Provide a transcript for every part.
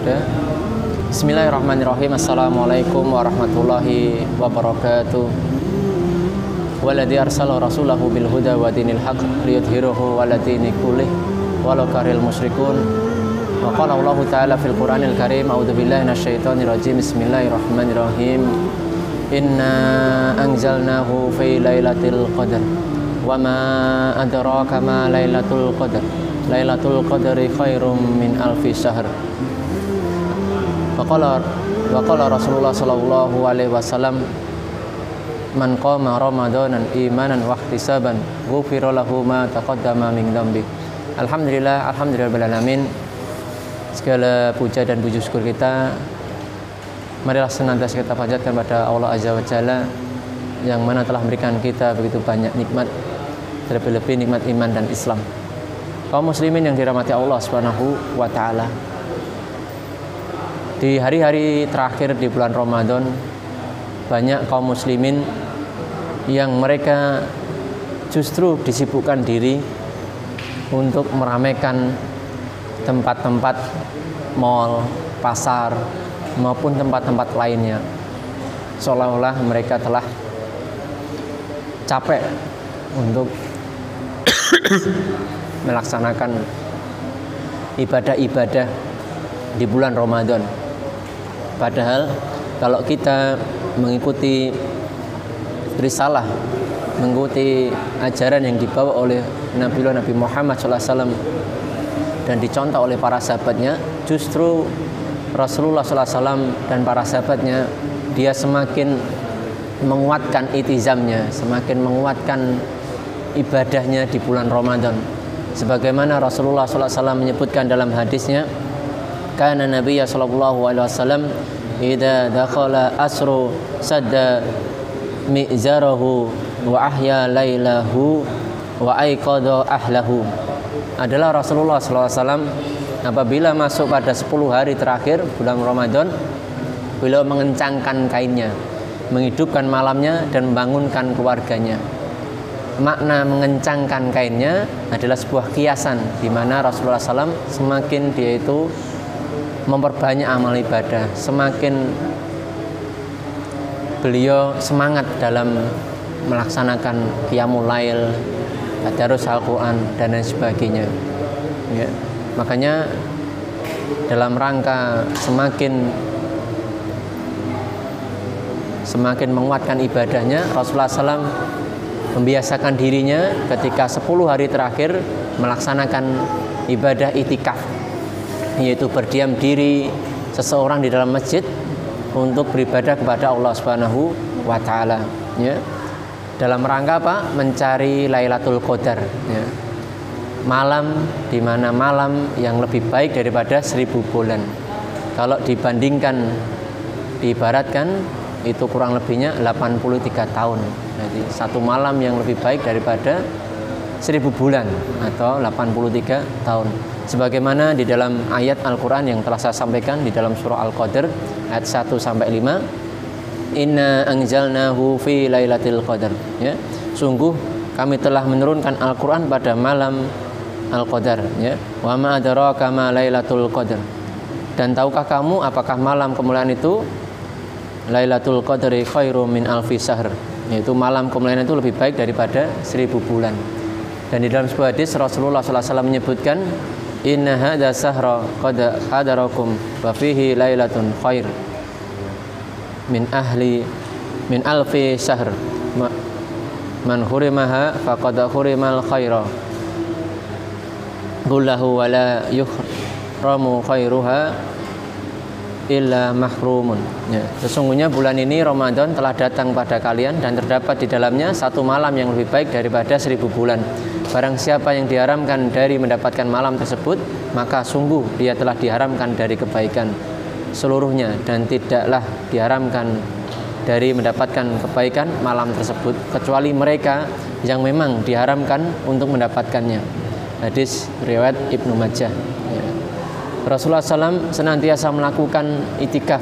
wabarakatuh. Bismillahirrahmanirrahim. Assalamualaikum warahmatullahi wabarakatuh. Walladzi arsala rasulahu bil huda wa dinil haqq liyudhhirahu 'ala dini kullih walau karihal musyrikun. Wa qala Allah ta'ala fil Qur'anil Karim, a'udzu billahi minasyaitonir rajim. Bismillahirrahmanirrahim. Inna anzalnahu fi lailatul qadar. Wa ma adraka ma lailatul qadar. Lailatul qadri khairum min alfi syahr. Wa qala Rasulullah sallallahu alaihi wasallam, man qama ramadanan imanan wa ihtisaban ghufira lahu ma taqaddama min dzambi. Alhamdulillah alamin. Segala puja dan puji syukur kita marilah senantiasa kita panjatkan pada Allah Azza wa Jalla yang mana telah memberikan kita begitu banyak nikmat, terlebih-lebih nikmat iman dan Islam. Kaum muslimin yang dirahmati Allah Subhanahu wa taala. Di hari-hari terakhir di bulan Ramadan, banyak kaum muslimin yang mereka justru disibukkan diri untuk meramaikan tempat-tempat mal, pasar maupun tempat-tempat lainnya. Seolah-olah mereka telah capek untuk melaksanakan ibadah-ibadah di bulan Ramadan. Padahal kalau kita mengikuti risalah, mengikuti ajaran yang dibawa oleh Nabi Muhammad SAW dan dicontoh oleh para sahabatnya, justru Rasulullah SAW dan para sahabatnya dia semakin menguatkan itizamnya, semakin menguatkan ibadahnya di bulan Ramadan. Sebagaimana Rasulullah SAW menyebutkan dalam hadisnya, kana Nabiya sallallahu alaihi wasallam idza dakhala asru sadda mi'zarahu wa ahya lailahu wa aiqadha ahlahu. Adalah Rasulullah SAW apabila masuk pada 10 hari terakhir bulan Ramadan, beliau mengencangkan kainnya, menghidupkan malamnya dan membangunkan keluarganya. Makna mengencangkan kainnya adalah sebuah kiasan di mana Rasulullah SAW semakin dia itu memperbanyak amal ibadah, semakin beliau semangat dalam melaksanakan qiyamul lail, tadarus Al-Quran dan lain sebagainya. Ya. Makanya dalam rangka semakin menguatkan ibadahnya, Rasulullah SAW membiasakan dirinya ketika 10 hari terakhir melaksanakan ibadah itikaf, yaitu berdiam diri seseorang di dalam masjid untuk beribadah kepada Allah Subhanahu wa taala, ya. Dalam rangka apa? Mencari Lailatul Qadar, ya. Malam di mana malam yang lebih baik daripada 1000 bulan. Kalau dibandingkan, diibaratkan itu kurang lebihnya 83 tahun. Jadi satu malam yang lebih baik daripada 1000 bulan atau 83 tahun. Sebagaimana di dalam ayat Al-Quran yang telah saya sampaikan di dalam surah Al-Qadr ayat 1-5, inna anzalnahu fi lailatul qadar, ya. Sungguh kami telah menurunkan Al-Quran pada malam Al-Qadar, ya. Wa ma adraka ma lailatul qadar. Dan tahukah kamu apakah malam kemuliaan itu? Lailatul qadri khairum min alfi syahr, yaitu malam kemuliaan itu lebih baik daripada 1000 bulan. Dan di dalam sebuah hadis Rasulullah SAW menyebutkan, inna hadza sahra qad hadarakum wa fihi lailatun khair min alfi syahr man hurimaha faqad hurimal khaira kullahu wa la yuhramu khairuha illa mahrumun, ya. Sesungguhnya bulan ini Ramadan telah datang pada kalian dan terdapat di dalamnya satu malam yang lebih baik daripada 1000 bulan. Barang siapa yang diharamkan dari mendapatkan malam tersebut, maka sungguh dia telah diharamkan dari kebaikan seluruhnya dan tidaklah diharamkan dari mendapatkan kebaikan malam tersebut kecuali mereka yang memang diharamkan untuk mendapatkannya. Hadis riwayat Ibnu Majah, ya. Rasulullah SAW senantiasa melakukan itikaf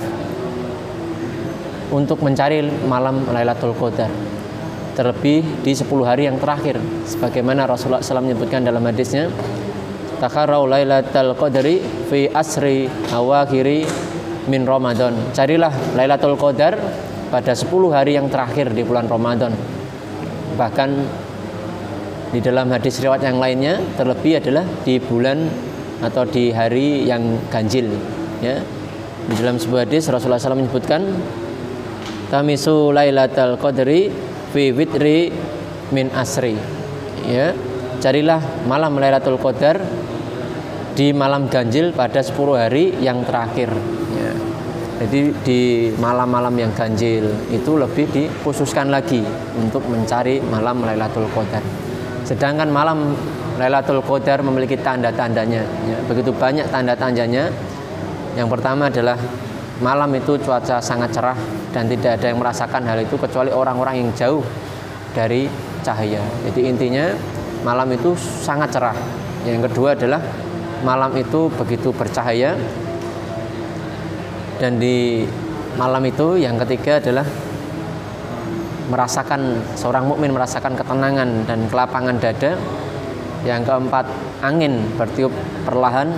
untuk mencari malam Lailatul Qadar, terlebih di 10 hari yang terakhir. Sebagaimana Rasulullah SAW menyebutkan dalam hadisnya, Takharau Lailatul Qadri fi asri awakhiri min Ramadan. Carilah Lailatul Qadar pada 10 hari yang terakhir di bulan Ramadan. Bahkan di dalam hadis riwayat yang lainnya terlebih adalah di bulan atau di hari yang ganjil, ya. Di dalam sebuah hadis Rasulullah SAW menyebutkan tamisu Lailatul Qadri fi witri min asri, ya. Carilah malam Lailatul Qadar di malam ganjil pada 10 hari yang terakhir, ya. Jadi di malam-malam yang ganjil itu lebih dikhususkan lagi untuk mencari malam Lailatul Qadar. Sedangkan malam Lailatul Qadar memiliki tanda-tandanya, ya. Begitu banyak tanda-tandanya. Yang pertama adalah malam itu cuaca sangat cerah dan tidak ada yang merasakan hal itu kecuali orang-orang yang jauh dari cahaya. Jadi intinya malam itu sangat cerah. Yang kedua adalah malam itu begitu bercahaya. Dan di malam itu yang ketiga adalah seorang mukmin merasakan ketenangan dan kelapangan dada. Yang keempat, angin bertiup perlahan.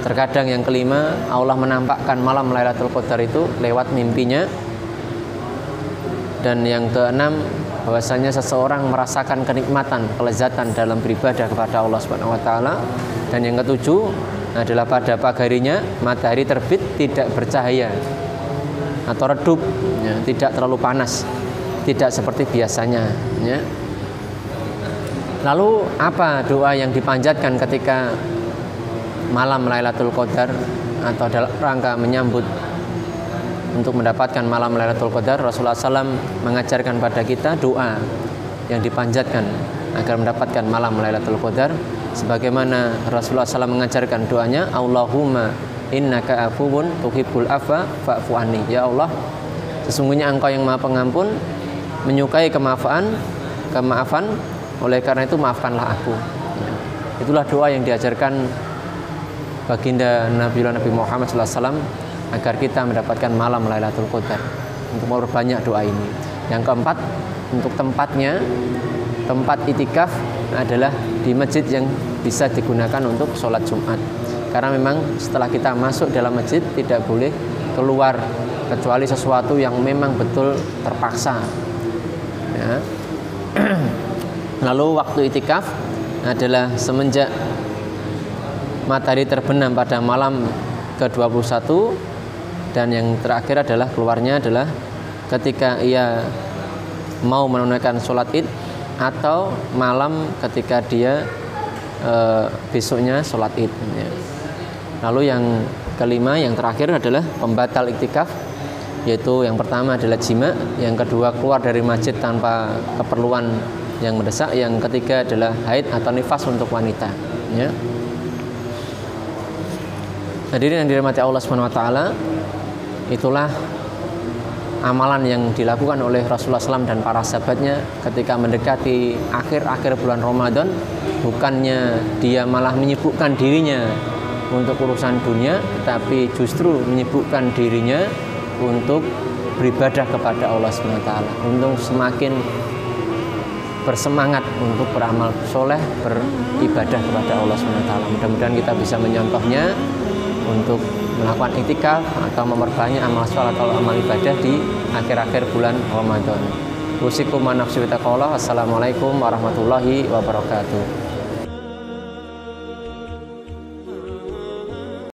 Terkadang yang kelima, Allah menampakkan malam Lailatul Qadar itu lewat mimpinya. Dan yang keenam, bahwasanya seseorang merasakan kenikmatan, kelezatan dalam beribadah kepada Allah Subhanahu wa taala. Dan yang ketujuh adalah pada pagi harinya matahari terbit tidak bercahaya atau redup, ya, tidak terlalu panas, tidak seperti biasanya, ya. Lalu apa doa yang dipanjatkan ketika malam Lailatul Qadar atau dalam rangka menyambut untuk mendapatkan malam Lailatul Qadar? Rasulullah SAW mengajarkan pada kita doa yang dipanjatkan agar mendapatkan malam Lailatul Qadar, sebagaimana Rasulullah SAW mengajarkan doanya, Allahumma innaka afuwun tuhibbul afwa fa'fu anni. Ya Allah, sesungguhnya Engkau yang Maha Pengampun, menyukai kemaafan, oleh karena itu maafkanlah aku. Ya. Itulah doa yang diajarkan baginda Nabi Muhammad SAW agar kita mendapatkan malam Lailatul Qadar, untuk memperbanyak doa ini. Yang keempat, untuk tempatnya, tempat itikaf adalah di masjid yang bisa digunakan untuk sholat Jumat. Karena memang setelah kita masuk dalam masjid tidak boleh keluar kecuali sesuatu yang memang betul terpaksa, ya. Lalu waktu itikaf adalah semenjak matahari terbenam pada malam ke-21, dan yang terakhir adalah keluarnya adalah ketika ia mau menunaikan sholat id atau malam ketika dia besoknya sholat id, ya. Lalu yang kelima, yang terakhir adalah pembatal iktikaf, yaitu yang pertama adalah jima, yang kedua keluar dari masjid tanpa keperluan yang mendesak, yang ketiga adalah haid atau nifas untuk wanita, ya. Hadirin yang dirahmati Allah Subhanahu wa taala, itulah amalan yang dilakukan oleh Rasulullah SAW dan para sahabatnya ketika mendekati akhir-akhir bulan Ramadan. Bukannya dia malah menyibukkan dirinya untuk urusan dunia, tetapi justru menyibukkan dirinya untuk beribadah kepada Allah Subhanahu wa taala, untuk semakin bersemangat untuk beramal soleh, beribadah kepada Allah Subhanahu wa taala. Mudah-mudahan kita bisa menyontohnya untuk melakukan iktikaf atau memperbanyak amal sholat atau amal ibadah di akhir-akhir bulan Ramadan. Usikum wa nafsi wa taqwa. Assalamualaikum warahmatullahi wabarakatuh.